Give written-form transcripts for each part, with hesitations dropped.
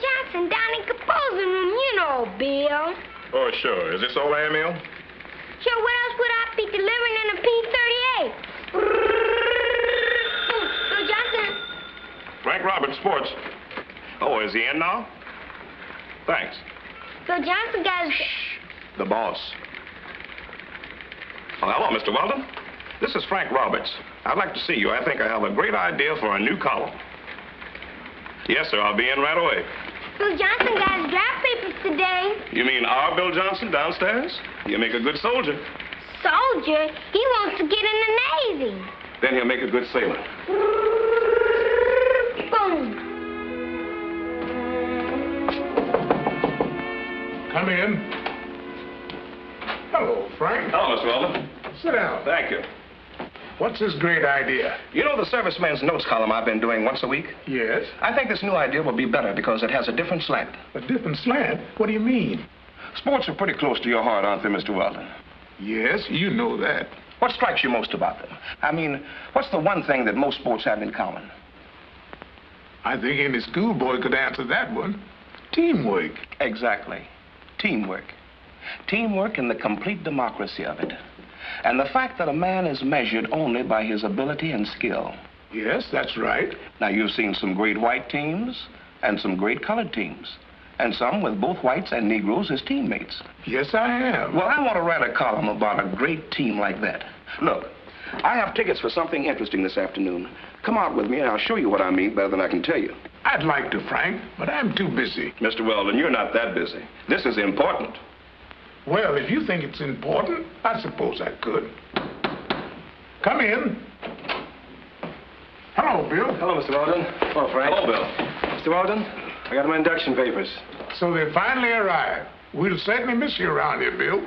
Johnson down in composing room, you know, Bill. Oh, sure. Is this over, Emil? Sure, what else would I be delivering in a P-38? Bill Johnson. Frank Roberts, Sports. Oh, is he in now? Thanks. Bill Johnson got his... Shh. The boss. Oh, hello, Mr. Weldon. This is Frank Roberts. I'd like to see you. I think I have a great idea for a new column. Yes, sir. I'll be in right away. Bill Johnson got his draft papers today. You mean our Bill Johnson downstairs? You make a good soldier. Soldier? He wants to get in the Navy. Then he'll make a good sailor. Boom. Come in. Hello, Frank. Hello, Mr. Weldon. Sit down. Thank you. What's this great idea? You know the servicemen's notes column I've been doing once a week? Yes. I think this new idea will be better because it has a different slant. A different slant? What do you mean? Sports are pretty close to your heart, aren't they, Mr. Weldon? Yes, you know that. What strikes you most about them? I mean, what's the one thing that most sports have in common? I think any schoolboy could answer that one. Teamwork. Exactly. Teamwork. Teamwork and the complete democracy of it. And the fact that a man is measured only by his ability and skill. Yes, that's right. Now, you've seen some great white teams and some great colored teams. And some with both whites and Negroes as teammates. Yes, I have. Well, I want to write a column about a great team like that. Look, I have tickets for something interesting this afternoon. Come out with me and I'll show you what I mean better than I can tell you. I'd like to, Frank, but I'm too busy. Mr. Weldon, you're not that busy. This is important. Well, if you think it's important, I suppose I could. Come in. Hello, Bill. Hello, Mr. Weldon. Hello, Frank. Hello, Bill. Mr. Weldon, I got my induction papers. So they finally arrived. We'll certainly miss you around here, Bill.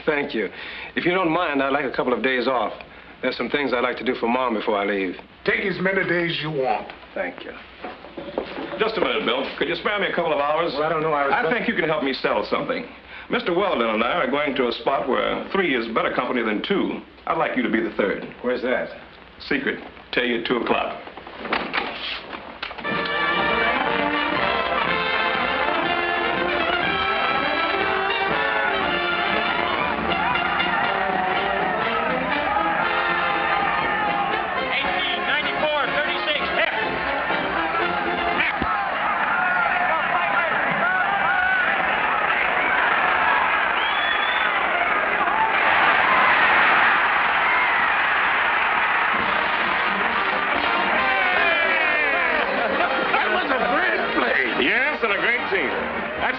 Thank you. If you don't mind, I'd like a couple of days off. There's some things I'd like to do for Mom before I leave. Take as many days you want. Thank you. Just a minute, Bill. Could you spare me a couple of hours? Well, I don't know. I think you can help me sell something. Mr. Weldon and I are going to a spot where 3 is better company than 2. I'd like you to be the 3rd. Where's that? Secret. Tell you at 2 o'clock.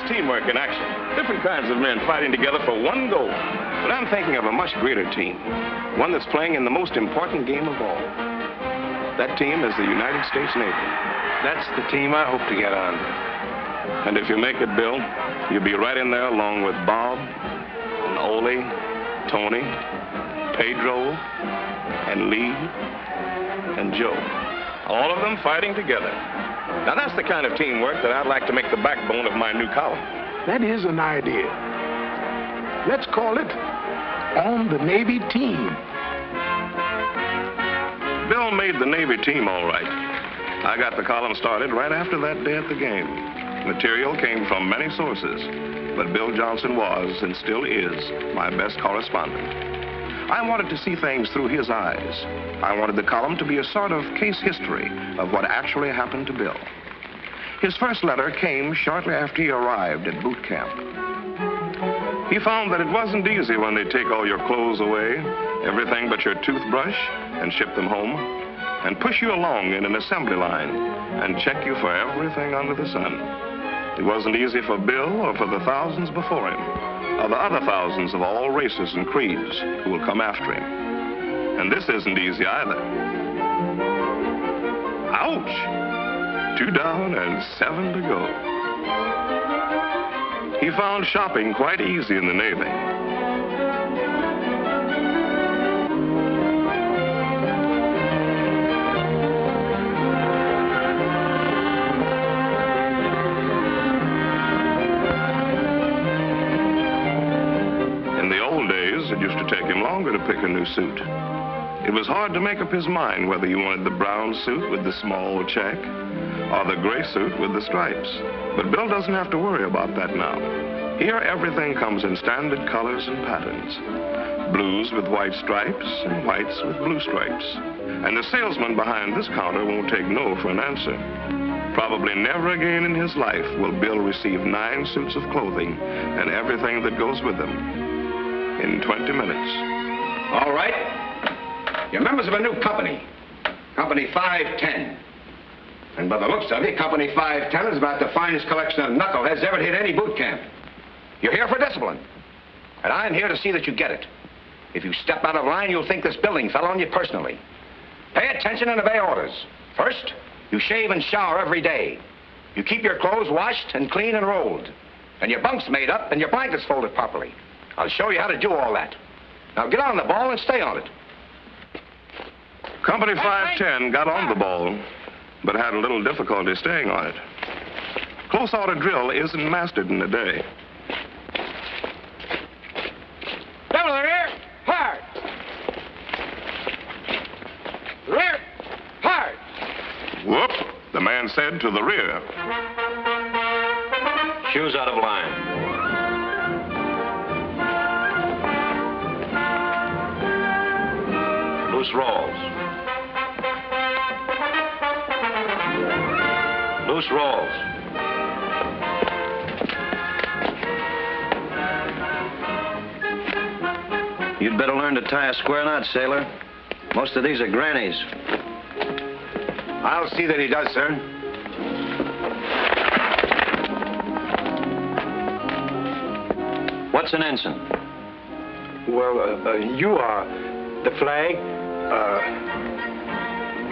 Teamwork in action. Different kinds of men fighting together for one goal. But I'm thinking of a much greater team. One that's playing in the most important game of all. That team is the United States Navy. That's the team I hope to get on. And if you make it, Bill, you'll be right in there along with Bob, and Ole, Tony, Pedro, and Lee, and Joe. All of them fighting together. Now, that's the kind of teamwork that I'd like to make the backbone of my new column. That is an idea. Let's call it On the Navy Team. Bill made the Navy team all right. I got the column started right after that day at the game. Material came from many sources, but Bill Johnson was, and still is, my best correspondent. I wanted to see things through his eyes. I wanted the column to be a sort of case history of what actually happened to Bill. His first letter came shortly after he arrived at boot camp. He found that it wasn't easy when they take all your clothes away, everything but your toothbrush, and ship them home, and push you along in an assembly line and check you for everything under the sun. It wasn't easy for Bill or for the thousands before him, or the other thousands of all races and creeds who will come after him. And this isn't easy either. Ouch! 2 down and 7 to go. He found shopping quite easy in the Navy. It used to take him longer to pick a new suit. It was hard to make up his mind whether you wanted the brown suit with the small check or the gray suit with the stripes. But Bill doesn't have to worry about that now. Here, everything comes in standard colors and patterns. Blues with white stripes and whites with blue stripes. And the salesman behind this counter won't take no for an answer. Probably never again in his life will Bill receive 9 suits of clothing and everything that goes with them in 20 minutes. All right. You're members of a new company, Company 510. And by the looks of it, Company 510 is about the finest collection of knuckleheads ever hit any boot camp. You're here for discipline, and I'm here to see that you get it. If you step out of line, you'll think this building fell on you personally. Pay attention and obey orders. First, you shave and shower every day. You keep your clothes washed and clean and rolled, and your bunks made up and your blankets folded properly. I'll show you how to do all that. Now get on the ball and stay on it. Company 510 got on the ball, but had a little difficulty staying on it. Close order drill isn't mastered in a day. Double the rear, hard. Rear, hard. Whoop, the man said to the rear. Shoes out of line. Loose rolls. Loose rolls. You'd better learn to tie a square knot, sailor. Most of these are grannies. I'll see that he does, sir. What's an ensign? Well, you are. The flag,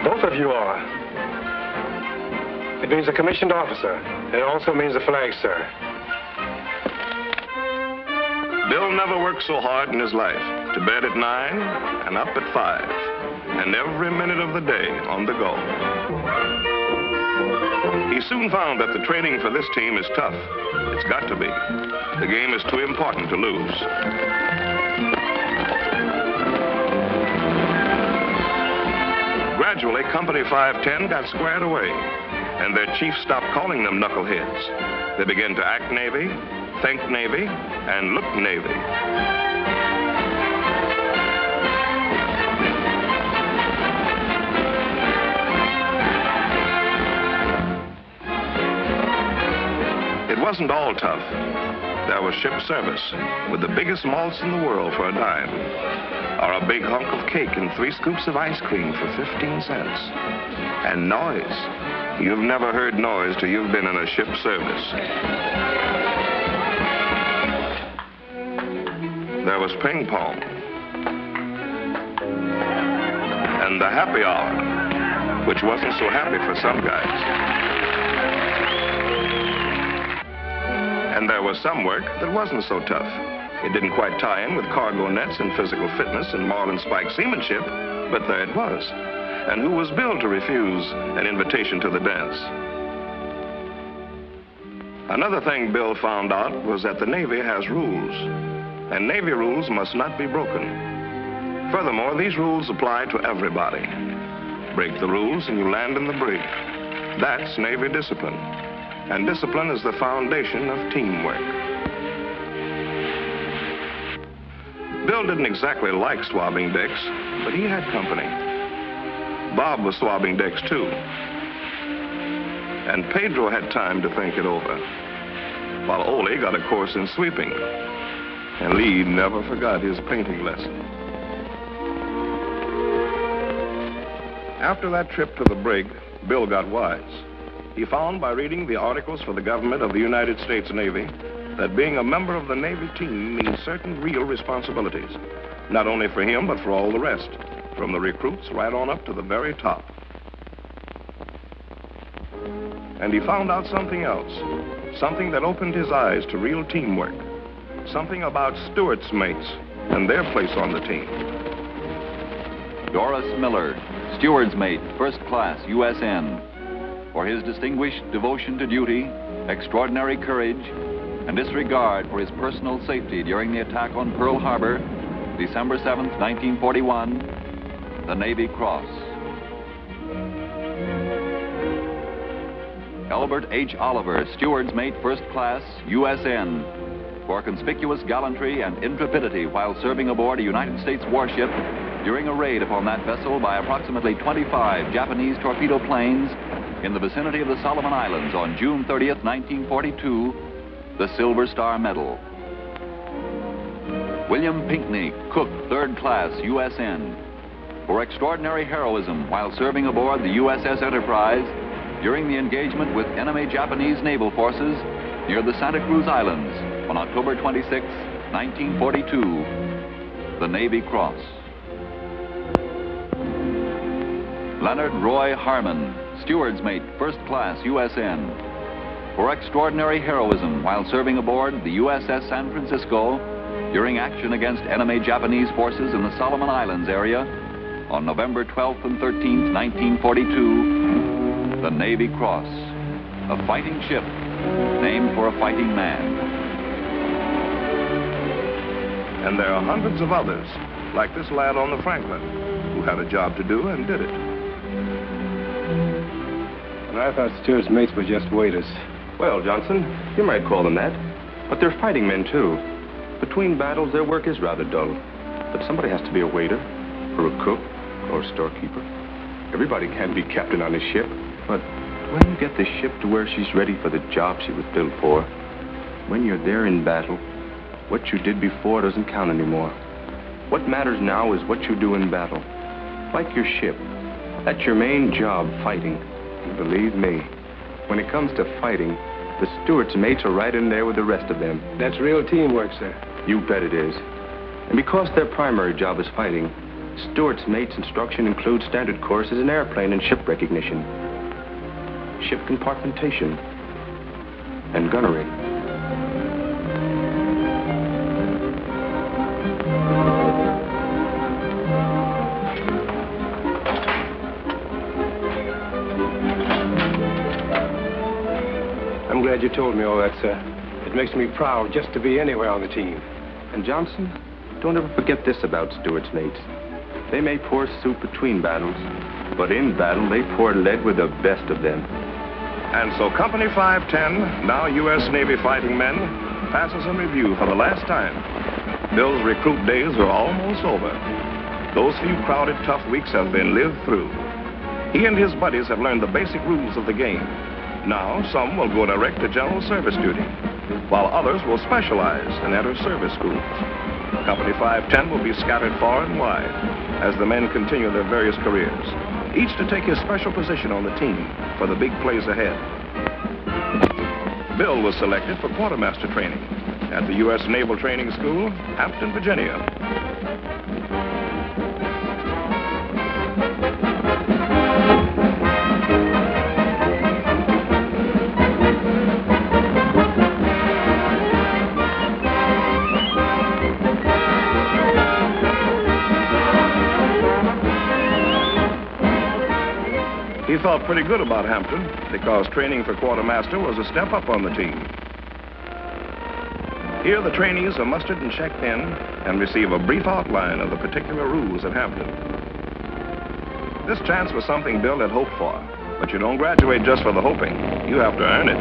both of you are. It means a commissioned officer. It also means a flag, sir. Bill never worked so hard in his life. To bed at 9 and up at 5. And every minute of the day on the go. He soon found that the training for this team is tough. It's got to be. The game is too important to lose. Gradually, Company 510 got squared away, and their chief stopped calling them knuckleheads. They began to act Navy, think Navy, and look Navy. It wasn't all tough. There was ship service, with the biggest malts in the world for a dime, or a big hunk of cake and 3 scoops of ice cream for 15 cents. And noise. You've never heard noise till you've been in a ship service. There was ping pong. And the happy hour, which wasn't so happy for some guys. And there was some work that wasn't so tough. It didn't quite tie in with cargo nets and physical fitness and marlin spike seamanship, but there it was. And who was Bill to refuse an invitation to the dance? Another thing Bill found out was that the Navy has rules, and Navy rules must not be broken. Furthermore, these rules apply to everybody. Break the rules and you land in the brig. That's Navy discipline. And discipline is the foundation of teamwork. Bill didn't exactly like swabbing decks, but he had company. Bob was swabbing decks too. And Pedro had time to think it over, while Ole got a course in sweeping. And Lee never forgot his painting lesson. After that trip to the brig, Bill got wise. He found by reading the articles for the government of the United States Navy that being a member of the Navy team means certain real responsibilities, not only for him, but for all the rest, from the recruits right on up to the very top. And he found out something else, something that opened his eyes to real teamwork, something about steward's mates and their place on the team. Doris Miller, steward's mate, first class, USN. For his distinguished devotion to duty, extraordinary courage, and disregard for his personal safety during the attack on Pearl Harbor, December 7th, 1941, the Navy Cross. Albert H. Oliver, steward's mate, first class, USN, for conspicuous gallantry and intrepidity while serving aboard a United States warship during a raid upon that vessel by approximately 25 Japanese torpedo planes in the vicinity of the Solomon Islands on June 30th, 1942, the Silver Star Medal. William Pinckney, cook, third class, USN, for extraordinary heroism while serving aboard the USS Enterprise during the engagement with enemy Japanese naval forces near the Santa Cruz Islands on October 26, 1942, the Navy Cross. Leonard Roy Harmon, steward's mate, first class, USN, for extraordinary heroism while serving aboard the USS San Francisco during action against enemy Japanese forces in the Solomon Islands area on November 12th and 13th, 1942, the Navy Cross, a fighting ship named for a fighting man. And there are hundreds of others, like this lad on the Franklin, who had a job to do and did it. And I thought steward's mates were just waiters. Well, Johnson, you might call them that. But they're fighting men, too. Between battles, their work is rather dull. But somebody has to be a waiter, or a cook, or a storekeeper. Everybody can't be captain on a ship. But when you get the ship to where she's ready for the job she was built for, when you're there in battle, what you did before doesn't count anymore. What matters now is what you do in battle. Like your ship. That's your main job, fighting. And believe me, when it comes to fighting, the steward's mates are right in there with the rest of them. That's real teamwork, sir. You bet it is. And because their primary job is fighting, steward's mates' instruction includes standard courses in airplane and ship recognition, ship compartmentation, and gunnery. I'm glad you told me all that, sir. It makes me proud just to be anywhere on the team. And Johnson, don't ever forget this about steward's mates. They may pour soup between battles, but in battle they pour lead with the best of them. And so Company 510, now U.S. Navy fighting men, passes in review for the last time. Bill's recruit days are almost over. Those few crowded, tough weeks have been lived through. He and his buddies have learned the basic rules of the game. Now, some will go direct to general service duty, while others will specialize and enter service schools. Company 510 will be scattered far and wide as the men continue their various careers, each to take his special position on the team for the big plays ahead. Bill was selected for quartermaster training at the U.S. Naval Training School, Hampton, Virginia. He felt pretty good about Hampton because training for quartermaster was a step up on the team. Here the trainees are mustered and checked in and receive a brief outline of the particular rules at Hampton. This chance was something Bill had hoped for, but you don't graduate just for the hoping. You have to earn it.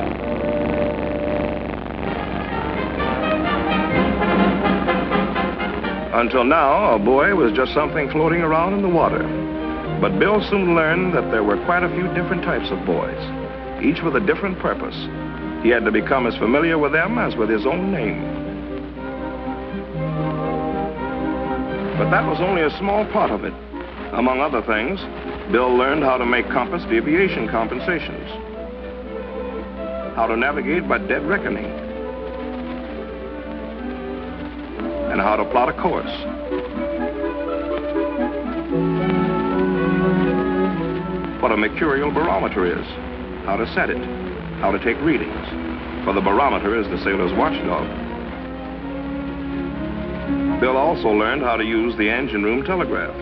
Until now, a boy was just something floating around in the water. But Bill soon learned that there were quite a few different types of boys, each with a different purpose. He had to become as familiar with them as with his own name. But that was only a small part of it. Among other things, Bill learned how to make compass deviation compensations, how to navigate by dead reckoning, and how to plot a course. What a mercurial barometer is, how to set it, how to take readings, for the barometer is the sailor's watchdog. Bill also learned how to use the engine room telegraph.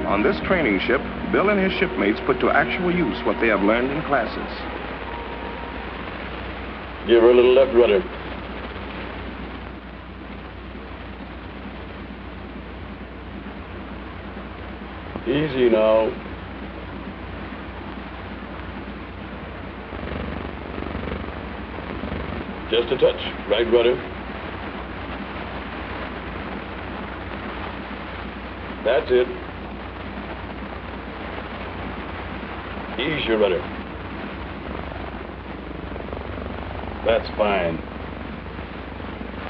On this training ship, Bill and his shipmates put to actual use what they have learned in classes. Give her a little left rudder. Easy now. Just a touch. Right rudder. That's it. Ease your rudder. That's fine.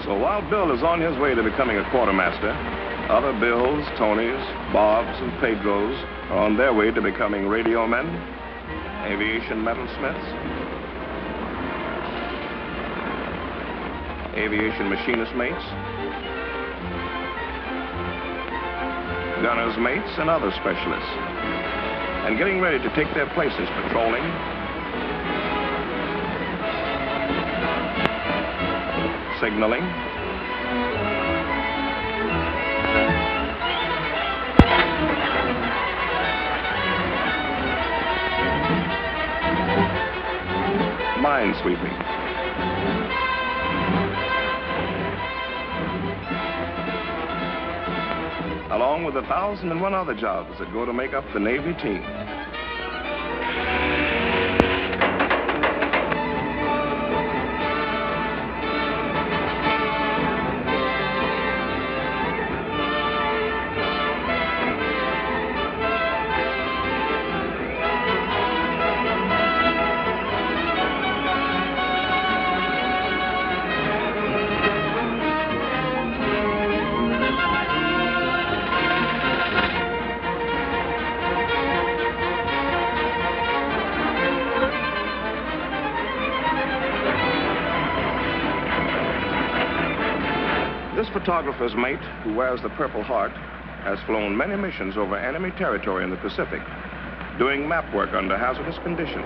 So while Bill is on his way to becoming a quartermaster, other Bills, Tonys, Bobs, and Pedros are on their way to becoming radio men, aviation metalsmiths, aviation machinist mates, gunner's mates, and other specialists, and getting ready to take their places patrolling, signaling, mine sweeping, along with 1,001 other jobs that go to make up the Navy team. This photographer's mate, who wears the Purple Heart, has flown many missions over enemy territory in the Pacific, doing map work under hazardous conditions.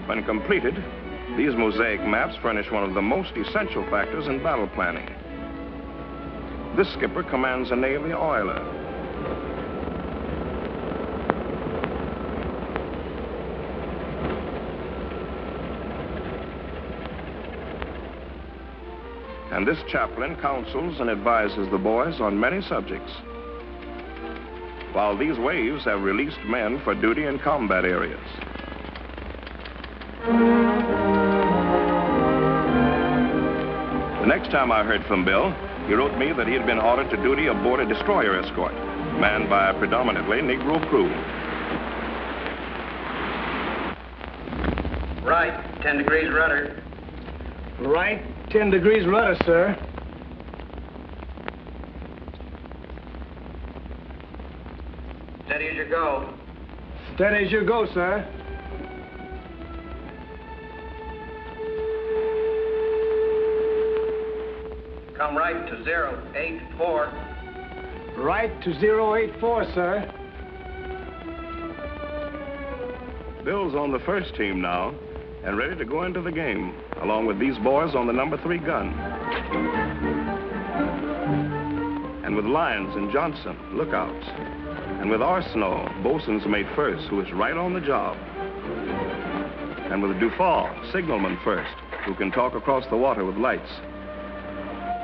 When completed, these mosaic maps furnish one of the most essential factors in battle planning. This skipper commands a Navy oiler. And this chaplain counsels and advises the boys on many subjects, while these waves have released men for duty in combat areas. The next time I heard from Bill, he wrote me that he had been ordered to duty aboard a destroyer escort, manned by a predominantly Negro crew. Right, 10 degrees rudder. Right, 10 degrees rudder, sir. Steady as you go. Steady as you go, sir. Come right to 084. Right to 084, sir. Bill's on the first team now and ready to go into the game, along with these boys on the number 3 gun. And with Lyons and Johnson, lookouts. And with Arsenault, bosun's mate first, who is right on the job. And with Dufault, signalman first, who can talk across the water with lights.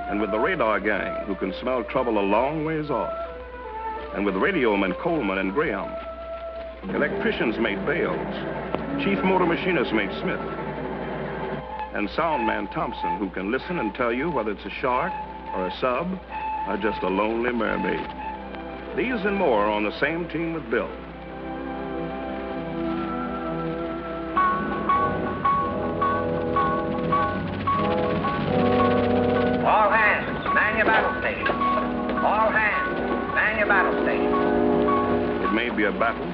And with the radar gang, who can smell trouble a long ways off. And with radiomen Coleman and Graham. Electrician's mate Bales. Chief motor machinist mate Smith. And soundman Thompson, who can listen and tell you whether it's a shark or a sub or just a lonely mermaid. These and more are on the same team with Bill. All hands, man your battle station. All hands, man your battle station. It may be a battle,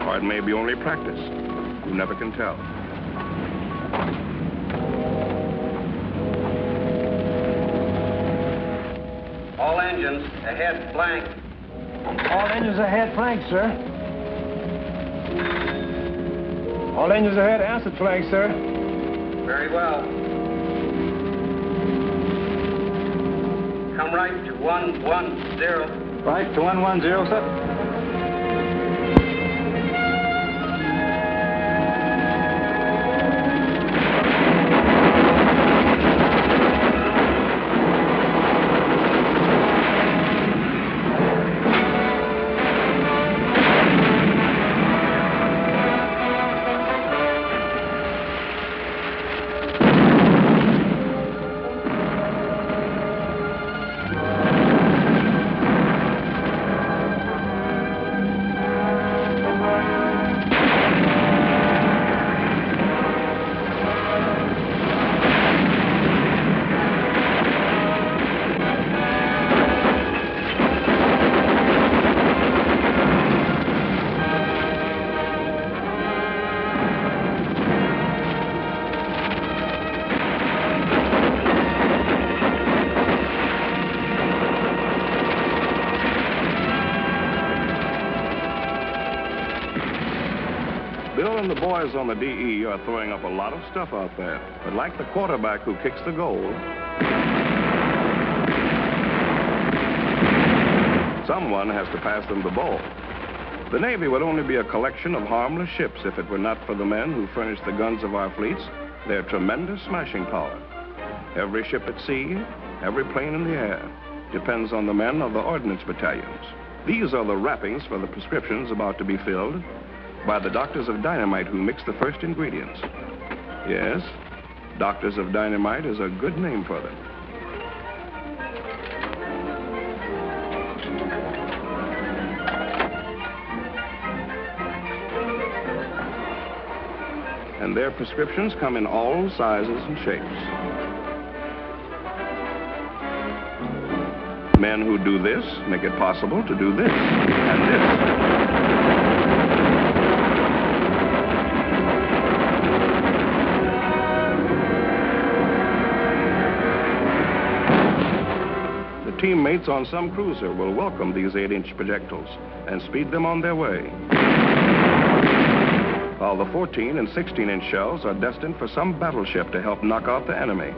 or it may be only practice. You never can tell. All engines ahead blank. All engines ahead, flank, sir. All engines ahead, answered flank, sir. Very well. Come right to 110. Right to 110, sir. the boys on the DE are throwing up a lot of stuff out there. But like the quarterback who kicks the goal, someone has to pass them the ball. The Navy would only be a collection of harmless ships if it were not for the men who furnish the guns of our fleets, their tremendous smashing power. Every ship at sea, every plane in the air, depends on the men of the ordnance battalions. These are the wrappings for the prescriptions about to be filled by the doctors of dynamite who mix the first ingredients. Yes, doctors of dynamite is a good name for them. And their prescriptions come in all sizes and shapes. Men who do this make it possible to do this and this. The teammates on some cruiser will welcome these 8-inch projectiles and speed them on their way. While the 14 and 16-inch shells are destined for some battleship to help knock out the enemy.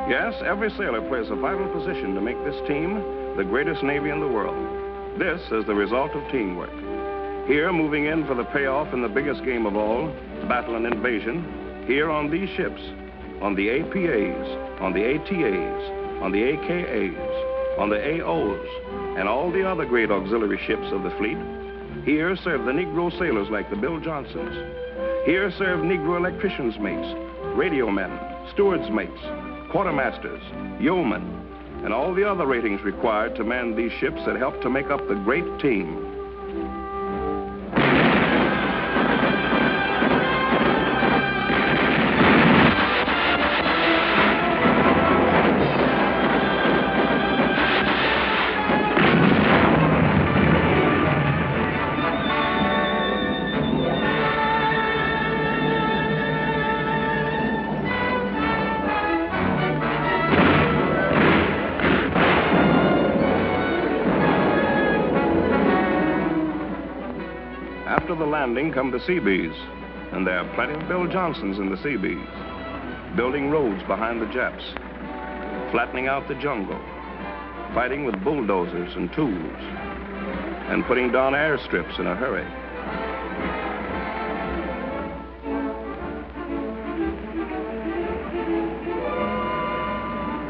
Yes, every sailor plays a vital position to make this team the greatest Navy in the world. This is the result of teamwork. Here, moving in for the payoff in the biggest game of all, battle and invasion, here on these ships, on the APAs, on the ATAs, on the AKAs, on the AOs, and all the other great auxiliary ships of the fleet, here serve the Negro sailors like the Bill Johnsons. Here serve Negro electricians' mates, radio men, stewards' mates, quartermasters, yeomen, and all the other ratings required to man these ships that help to make up the great team. After the landing come the Seabees, and there are plenty of Bill Johnsons in the Seabees, building roads behind the Japs, flattening out the jungle, fighting with bulldozers and tools, and putting down airstrips in a hurry.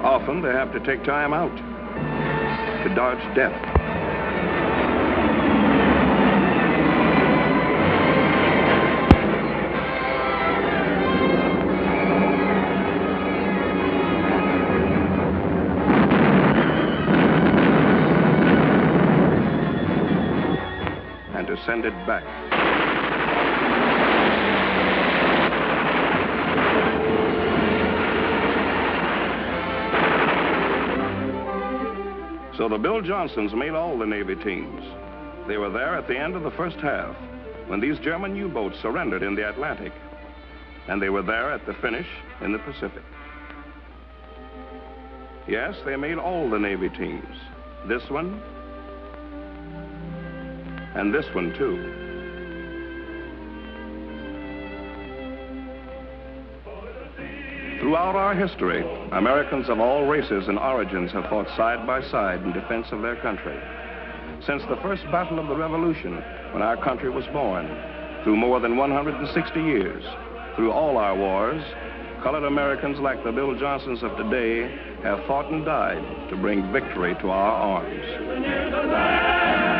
Often they have to take time out to dodge death. And to send it back. So the Bill Johnsons made all the Navy teams. They were there at the end of the first half when these German U-boats surrendered in the Atlantic. And they were there at the finish in the Pacific. Yes, they made all the Navy teams. This one, and this one, too. Throughout our history, Americans of all races and origins have fought side by side in defense of their country. Since the first battle of the Revolution, when our country was born, through more than 160 years, through all our wars, colored Americans like the Bill Johnsons of today have fought and died to bring victory to our arms.